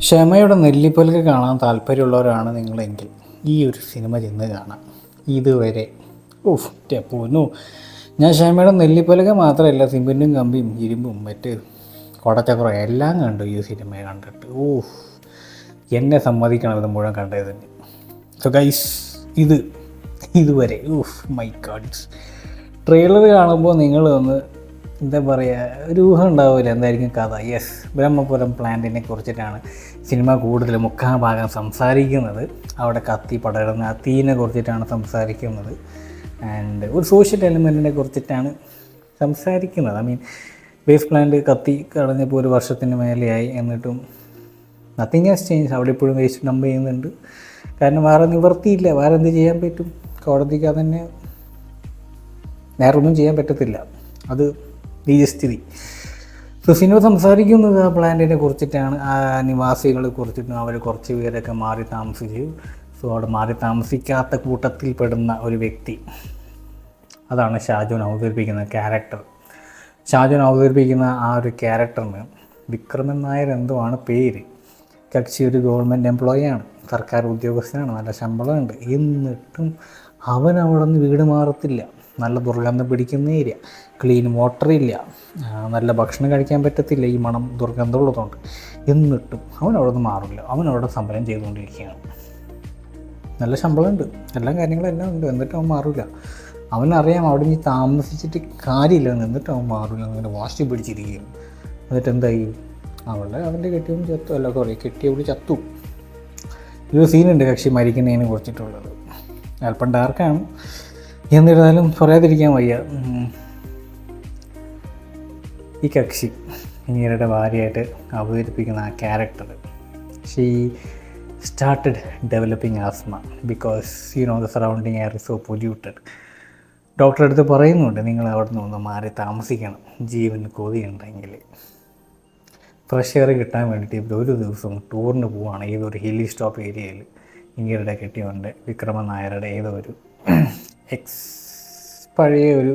ക്ഷമയുടെ നെല്ലിപ്പലക കാണാൻ താല്പര്യമുള്ളവരാണ് നിങ്ങളെങ്കിൽ ഈ ഒരു സിനിമ ചെന്ന് കാണാം. ഇതുവരെ പോന്നു. ഞാൻ ക്ഷമയുടെ നെല്ലിപ്പലക മാത്രമല്ല, സിമെൻറ്റും കമ്പിയും ഇരുമ്പും മറ്റ് കുടച്ചക്രം എല്ലാം കണ്ടു ഈ സിനിമയെ കണ്ടിട്ട്. എന്നെ സമ്മതിക്കണം ഇത് മുഴുവൻ കണ്ടതിന്. സോ ഗൈസ്, ഇതുവരെ മൈ ഗോഡ്സ്, ട്രെയിലർ കാണുമ്പോൾ നിങ്ങൾ ഒന്ന് എന്താ പറയുക, ഒരു ഊഹം ഉണ്ടാവില്ല എന്തായിരിക്കും കഥ. യെസ്, ബ്രഹ്മപുരം പ്ലാന്റിനെ കുറിച്ചിട്ടാണ് സിനിമ കൂടുതൽ മുക്കാഭാഗം സംസാരിക്കുന്നത്. അവിടെ കത്തി പടരുന്ന ആ തീനെ കുറിച്ചിട്ടാണ് സംസാരിക്കുന്നത്. ആൻഡ് ഒരു സോഷ്യൽ എലിമെൻറ്റിനെ കുറിച്ചിട്ടാണ് സംസാരിക്കുന്നത്. ഐ മീൻ, വേസ്റ്റ് പ്ലാന്റ് കത്തി കളഞ്ഞപ്പോൾ ഒരു വർഷത്തിന് മേലെയായി, എന്നിട്ടും നത്തിങ് ഹാസ് ചേഞ്ച്. അവിടെ ഇപ്പോഴും വേസ്റ്റ് ഡംപ് ചെയ്യുന്നുണ്ട്. കാരണം വേറെ നിവർത്തിയില്ല. വേറെ എന്ത് ചെയ്യാൻ പറ്റും? കോടതിക്ക് അതന്നെ, വേറെ ഒന്നും ചെയ്യാൻ പറ്റത്തില്ല. അത് നിജസ്ഥിതി. സോ സിനിമ സംസാരിക്കുന്നത് ആ പ്ലാന്റിനെ കുറിച്ചിട്ടാണ്, ആ നിവാസികളെ കുറിച്ചിട്ടും. അവർ കുറച്ച് പേരൊക്കെ മാറി താമസിച്ചു. സോ അവിടെ മാറി താമസിക്കാത്ത കൂട്ടത്തിൽ പെടുന്ന ഒരു വ്യക്തി, അതാണ് ഷാജോൻ അവതരിപ്പിക്കുന്ന ക്യാരക്ടർ. ഷാജോൻ അവതരിപ്പിക്കുന്ന ആ ഒരു ക്യാരക്ടറിന് വിക്രമൻ നായർ എന്തോ ആണ് പേര്. കക്ഷി ഒരു ഗവൺമെൻറ് എംപ്ലോയിയാണ്, സർക്കാർ ഉദ്യോഗസ്ഥനാണ്, നല്ല ശമ്പളമുണ്ട്. എന്നിട്ടും അവൻ അവിടെ നിന്ന് വീട് മാറത്തില്ല. നല്ല ദുർഗന്ധം പിടിക്കുന്ന ഏരിയ, ക്ലീൻ വാട്ടർ ഇല്ല, നല്ല ഭക്ഷണം കഴിക്കാൻ പറ്റത്തില്ല ഈ മണം ദുർഗന്ധമുള്ളതുകൊണ്ട്. എന്നിട്ടും അവൻ അവിടെ നിന്ന് മാറില്ല. അവൻ അവിടെ സമരം ചെയ്തുകൊണ്ടിരിക്കുകയാണ്. നല്ല ശമ്പളമുണ്ട്, എല്ലാ കാര്യങ്ങളെല്ലാം ഉണ്ട്, എന്നിട്ടും അവൻ മാറില്ല. അവനറിയാം അവിടെ നിന്ന് താമസിച്ചിട്ട് കാര്യമില്ല, എന്നിട്ടും അവൻ മാറില്ല. അങ്ങനെ വാശി പിടിച്ചിരിക്കുകയാണ്. എന്നിട്ട് എന്തായി, അവൻ്റെ കെട്ടിയവൻ ചത്തു. അല്ല സോറി, കെട്ടിയവൾ ചത്തു. ഒരു സീനുണ്ട് കക്ഷി മരിക്കുന്നതിനെ കുറിച്ചിട്ടുള്ളത്. അല്പം ഡാർക്കാണ്, എന്നിരുന്നാലും പറയാതിരിക്കാൻ വയ്യ. ഈ കക്ഷി ഇങ്ങേരുടെ ഭാര്യയായിട്ട് അവതരിപ്പിക്കുന്ന ആ character, she started developing asthma because the surrounding air is so polluted. ഡോക്ടറെ അടുത്ത് പറയുന്നുണ്ട്, നിങ്ങൾ അവിടെ നിന്ന് ഒന്ന് മാറി താമസിക്കണം, ജീവന് കൊതിയുണ്ടെങ്കിൽ. ഫ്രഷ് എയർ കിട്ടാൻ വേണ്ടിയിട്ട് ഇവർ ഒരു ദിവസം ടൂറിന് പോവുകയാണ് ഏതൊരു ഹില്ലി സ്റ്റോപ്പ് ഏരിയയിൽ. ഇങ്ങേരുടെ കെട്ടിയുണ്ട് വിക്രമൻ നായരുടെ ഏതോ ഒരു പഴയ ഒരു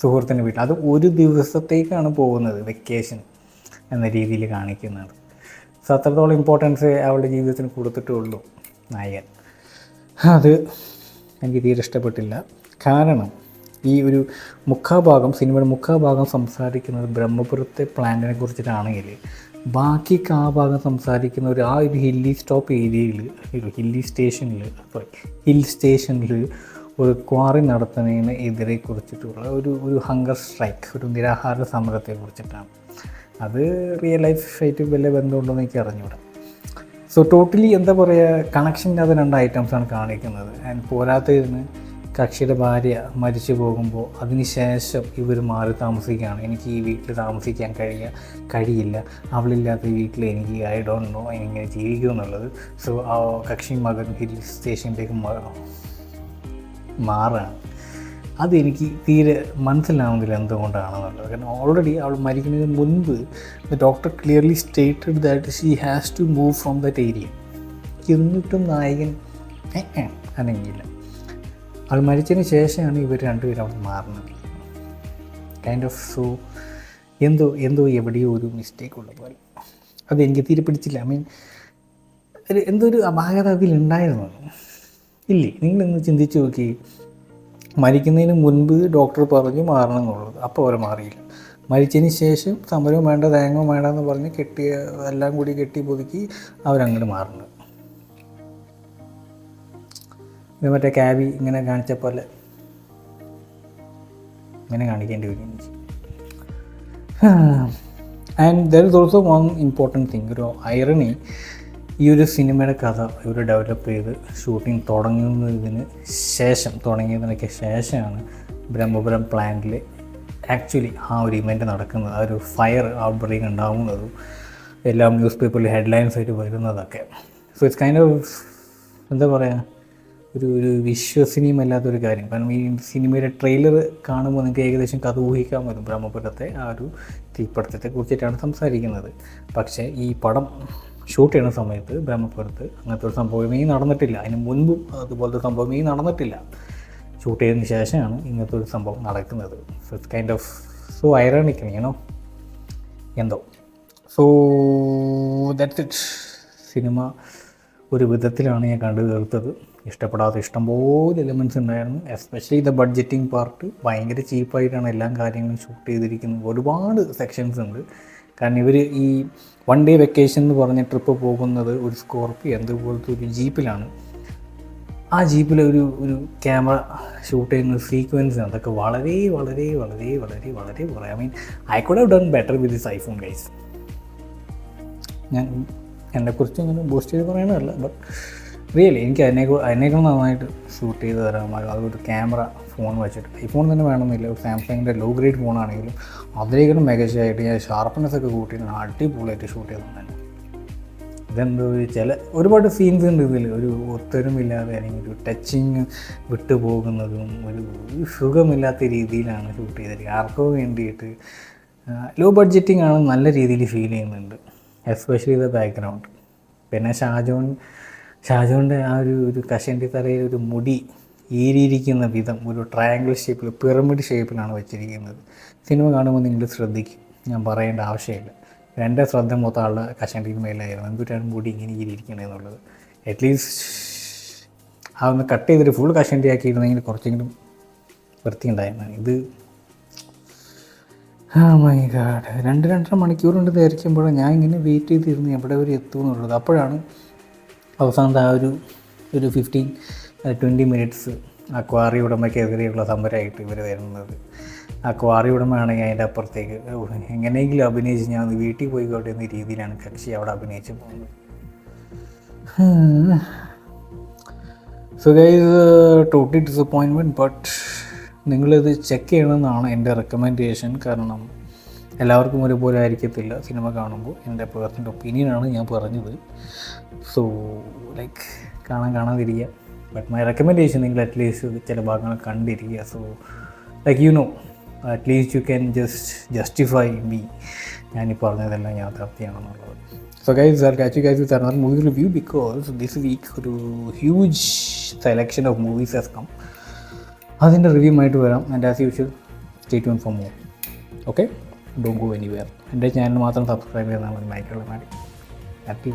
സുഹൃത്തിൻ്റെ വീട്ടിൽ. അത് ഒരു ദിവസത്തേക്കാണ് പോകുന്നത്, വെക്കേഷൻ എന്ന രീതിയിൽ കാണിക്കുന്നത്. സോ അത്രത്തോളം ഇമ്പോർട്ടൻസ് അവളുടെ ജീവിതത്തിന് കൊടുത്തിട്ടുള്ളൂ നായകൻ. അത് എനിക്ക് തീരെ ഇഷ്ടപ്പെട്ടില്ല. കാരണം ഈ ഒരു സിനിമയുടെ മുക്കാഭാഗം സംസാരിക്കുന്നത് സംസാരിക്കുന്നത് പ്ലാന്റിനെ കുറിച്ചിട്ടാണെങ്കിൽ, ബാക്കി ഭാഗം സംസാരിക്കുന്ന ആ ഒരു ഹില്ലി സ്റ്റോപ്പ് ഏരിയയിൽ, ഹിൽ സ്റ്റേഷനിൽ ഒരു ക്വാറി നടത്തുന്നതിന് എതിരെ കുറിച്ചിട്ടുള്ള ഒരു ഹങ്കർ സ്ട്രൈക്ക്, ഒരു നിരാഹാര സമരത്തെ കുറിച്ചിട്ടാണ്. അത് റിയൽ ലൈഫായിട്ട് വലിയ ബന്ധമുണ്ടെന്ന് എനിക്ക് അറിഞ്ഞൂടാ. സോ ടോട്ടലി എന്താ പറയുക, കണക്ഷൻ്റെ രണ്ട് ഐറ്റംസാണ് കാണിക്കുന്നത്. ആൻഡ് പോരാത്തതിന് കക്ഷിയുടെ ഭാര്യ മരിച്ചു പോകുമ്പോൾ അതിന് ശേഷം ഇവർ മാറി താമസിക്കുകയാണ്. എനിക്ക് ഈ വീട്ടിൽ താമസിക്കാൻ കഴിയില്ല, അവളില്ലാത്ത ഈ വീട്ടിൽ എനിക്ക് ഐ ഡോണ്ട് നോ എങ്ങനെ ജീവിക്കും എന്നുള്ളത്. സോ ആ കക്ഷി മകൻ ഹിൽ സ്റ്റേഷനിലേക്ക് മാറാണ്. അതെനിക്ക് തീരെ മനസ്സിലാവുന്നില്ല എന്തുകൊണ്ടാണെന്നുള്ളത്. കാരണം ഓൾറെഡി അവൾ മരിക്കുന്നതിന് മുൻപ് doctor clearly stated that she has to move from that area. എന്നിട്ടും നായകൻ അനങ്ങിയില്ല. അവൾ മരിച്ചതിന് ശേഷമാണ് ഇവർ രണ്ടുപേരും അവിടെ മാറുന്നത്. കൈൻഡ് ഓഫ് സോ എന്തോ എവിടെയോ ഒരു മിസ്റ്റേക്ക് ഉള്ള പോലെ. അതെനിക്ക് തീരെ പിടിച്ചില്ല. ഐ മീൻ, എന്തോ ഒരു അപാകത അതിലുണ്ടായിരുന്നു. ഇല്ലേ, നിങ്ങളൊന്ന് ചിന്തിച്ച് നോക്കി. മരിക്കുന്നതിന് മുൻപ് ഡോക്ടർ പറഞ്ഞു മാറണം എന്നുള്ളത്, അപ്പോൾ അവർ മാറിയില്ല. മരിച്ചതിന് ശേഷം സമരവും വേണ്ട തേങ്ങവും വേണ്ടെന്ന് പറഞ്ഞ് എല്ലാം കൂടി കെട്ടി പൊതുക്കി അവരങ്ങോട്ട് മാറുന്നത്. ഇത് മറ്റേ ക്യാബി ഇങ്ങനെ കാണിച്ച പോലെ ഇങ്ങനെ കാണിക്കേണ്ടി വരും. And there is also one important thing, ഒരു ഐറണി. ഈ ഒരു സിനിമയുടെ കഥ ഇവർ ഡെവലപ്പ് ചെയ്ത് ഷൂട്ടിംഗ് തുടങ്ങിയതിനൊക്കെ ശേഷമാണ് ബ്രഹ്മപുരം പ്ലാന്റിൽ ആക്ച്വലി ആ ഒരു ഇവൻറ്റ് നടക്കുന്നത്. ആ ഒരു ഫയർ ഔട്ട് ബ്രേക്ക് ഉണ്ടാകുന്നതും എല്ലാം ന്യൂസ് പേപ്പറിൽ ഹെഡ്ലൈൻസ് ആയിട്ട് വരുന്നതൊക്കെ. സോ ഇറ്റ്സ് കൈൻഡ് ഓഫ് എന്താ പറയുക, ഒരു വിശ്വസനീയമല്ലാത്തൊരു കാര്യം. കാരണം ഈ സിനിമയുടെ ട്രെയിലർ കാണുമ്പോൾ നിങ്ങൾക്ക് ഏകദേശം കഥ ഊഹിക്കാൻ പറ്റും. ബ്രഹ്മപുരത്തെ ആ ഒരു തീപിടുത്തത്തെ കുറിച്ചിട്ടാണ് സംസാരിക്കുന്നത്. പക്ഷേ ഈ പടം ഷൂട്ട് ചെയ്യുന്ന സമയത്ത് ബ്രഹ്മപുരത്ത് അങ്ങനത്തെ ഒരു സംഭവമേ നടന്നിട്ടില്ല. അതിന് മുൻപും അതുപോലത്തെ സംഭവമേ നടന്നിട്ടില്ല. ഷൂട്ട് ചെയ്തതിന് ശേഷമാണ് ഇങ്ങനത്തെ ഒരു സംഭവം നടക്കുന്നത്. So it's kind of so ironic, എന്തോ സോ ദാറ്റ്സ് ഇറ്റ്. സിനിമ ഒരു വിധത്തിലാണ് ഞാൻ കണ്ടു തീർത്തത്. ഇഷ്ടപ്പെടാത്ത ഇഷ്ടംപോലെ എലിമെൻറ്റ്സ് ഉണ്ടായിരുന്നു. എസ്പെഷ്യലി ദ ബഡ്ജറ്റിംഗ് പാർട്ട് ഭയങ്കര ചീപ്പായിട്ടാണ് എല്ലാ കാര്യങ്ങളും ഷൂട്ട് ചെയ്തിരിക്കുന്നത്. ഒരുപാട് സെക്ഷൻസ് ഉണ്ട്. കാരണം ഇവർ ഈ 1 ഡേ വെക്കേഷൻ എന്ന് പറഞ്ഞ ട്രിപ്പ് പോകുന്നത് ഒരു സ്കോർപ്പിയോ അതുപോലത്തെ ഒരു ജീപ്പിലാണ്. ആ ജീപ്പിൽ ഒരു ക്യാമറ ഷൂട്ട് ചെയ്യുന്ന സീക്വൻസ് അതൊക്കെ വളരെ വളരെ വളരെ വളരെ വളരെ I mean I could have done better with this iPhone guys. ഞാൻ എന്നെക്കുറിച്ച് ഇങ്ങനെ ബൂസ്റ്റ് ചെയ്ത് പറയണതല്ല, ബട്ട് റിയലി എനിക്ക് അതിനേക്കാൾ നന്നായിട്ട് ഷൂട്ട് ചെയ്ത് തരാമായിരുന്നു. അതൊരു ക്യാമറ ഫോൺ വെച്ചിട്ട്. ഐഫോൺ തന്നെ വേണമെന്നില്ല, ഒരു സാംസങ്ങിൻ്റെ ലോ ഗ്രേഡ് ഫോണാണെങ്കിലും അതിലേക്കും മികച്ചതായിട്ട് ഞാൻ ഷാർപ്പ്നെസ് ഒക്കെ കൂട്ടി അടിപൊളിയായിട്ട് ഷൂട്ട് ചെയ്തിട്ടുണ്ടായിരുന്നു. ഇതെന്തോ ഒരുപാട് സീൻസ് ഉണ്ട് ഇതിൽ, ഒരു ഒത്തൊരുമില്ലാതെ അല്ലെങ്കിൽ ഒരു ടച്ചിങ് വിട്ടു പോകുന്നതും ഒരു സുഖമില്ലാത്ത രീതിയിലാണ് ഷൂട്ട് ചെയ്തിരിക്കുന്നത്. ആർക്കോ വേണ്ടിയിട്ട് ലോ ബഡ്ജറ്റിംഗ് ആണ്, നല്ല രീതിയിൽ ഫീൽ ചെയ്യുന്നുണ്ട്. Especially the background. പിന്നെ ഷാജോൻ്റെ ആ ഒരു കഷണ്ടി തലയിൽ ഒരു മുടി ഈരിയിരിക്കുന്ന വിധം ഒരു ട്രയാങ്കിൾ ഷേപ്പിൽ പിറമിഡ് ഷേപ്പിലാണ് വെച്ചിരിക്കുന്നത്. സിനിമ കാണുമ്പോൾ നിങ്ങൾ ശ്രദ്ധിക്കും, ഞാൻ പറയേണ്ട ആവശ്യമില്ല. എൻ്റെ ശ്രദ്ധ മൊത്തം ആളുടെ കഷണ്ടിക്ക് മേലായിരുന്നു. എന്തൊരു മുടി ഇങ്ങനെ ഈരിയിരിക്കണേ എന്നുള്ളത്. അറ്റ്ലീസ്റ്റ് അതൊന്ന് കട്ട് ചെയ്തിട്ട് ഫുൾ കഷണ്ടി ആക്കിയിരുന്നെങ്കിൽ കുറച്ചെങ്കിലും വൃത്തി ഉണ്ടായിരുന്നു. ഇത് മൈ ഗാഡ് 2-2.5 മണിക്കൂർ കൊണ്ട് ധരിക്കുമ്പോഴാണ് ഞാൻ ഇങ്ങനെ വെയിറ്റ് ചെയ്തിരുന്നു എവിടെ വരെ എത്തുമെന്നുള്ളത്. അപ്പോഴാണ് അവസാനത്തെ ആ ഒരു 15-20 മിനിറ്റ്സ് അക്വാറി ഉടമയ്ക്കെതിരെയുള്ള സമരമായിട്ട് ഇവർ വരുന്നത്. അക്വാറി ഉടമയാണെങ്കിൽ അതിൻ്റെ അപ്പുറത്തേക്ക് എങ്ങനെയെങ്കിലും അഭിനയിച്ച് ഞാൻ ഒന്ന് വീട്ടിൽ പോയിക്കോട്ടെ എന്ന രീതിയിലാണ് കക്ഷി അവിടെ അഭിനയിച്ച് പോകുന്നത്. So guys totally disappointment, but നിങ്ങളിത് ചെക്ക് ചെയ്യണമെന്നാണ് എൻ്റെ റെക്കമെൻഡേഷൻ. കാരണം എല്ലാവർക്കും ഒരുപോലെ ആയിരിക്കത്തില്ല സിനിമ കാണുമ്പോൾ. എൻ്റെ പേഴ്സണൽ ഒപ്പീനിയനാണ് ഞാൻ പറഞ്ഞത്. സോ ലൈക്ക് കാണാതിരിക്കുക. ബട്ട് മൈ റെക്കമെൻഡേഷൻ നിങ്ങൾ അറ്റ്ലീസ്റ്റ് ചില ഭാഗങ്ങൾ കണ്ടിരിക്കുക. So like you know at least you can justify me ഞാനീ പറഞ്ഞതെല്ലാം യാഥാർത്ഥ്യമാണെന്നുള്ളത്. So guys are catch you guys with another movie review because this week ഒരു huge selection of movies has come. അതിൻ്റെ review ആയിട്ട് വരാം. And as usual stay tune for more. Okay, don't go anywhere. എൻ്റെ channel മാത്രം subscribe ചെയ്യുന്നതാണ് മൈക്കുള്ള Madey. Happy